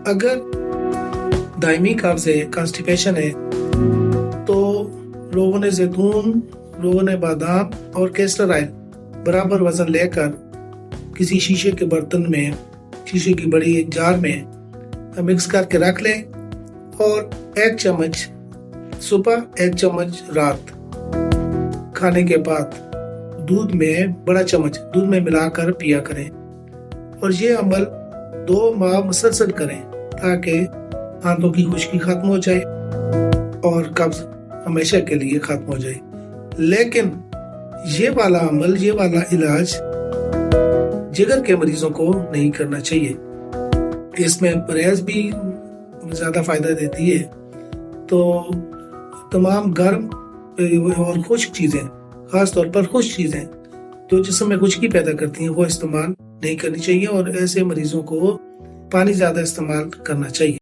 اگر دائمی قبض ہے، کانسٹیپیشن ہے، تو لوگوں نے زیتون، لوگوں نے بادام اور کیسٹر آئل برابر وزن لے کر کسی شیشے کے برتن میں، شیشے کی بڑی جار میں مکس کر کے رکھ لیں، اور 1 چمچ صبح 1 چمچ رات کھانے کے بعد دودھ میں، بڑا چمچ دودھ میں ملا کر پیا کریں، اور یہ عمل 2 ماہ مسلسل کریں تاکہ آنتوں کی خشکی ختم ہو جائے اور قبض ہمیشہ کے لیے ختم ہو جائے۔ لیکن یہ والا عمل، یہ والا علاج جگر کے مریضوں کو نہیں کرنا چاہیے۔ اس میں پرہیز بھی زیادہ فائدہ دیتی ہے، تو تمام گرم اور خشک چیزیں، خاص طور پر خشک چیزیں جو جسم میں خشکی پیدا کرتی ہیں، وہ استعمال نہیں کرنی چاہیے، اور ایسے مریضوں کو پانی زیادہ استعمال کرنا چاہیے۔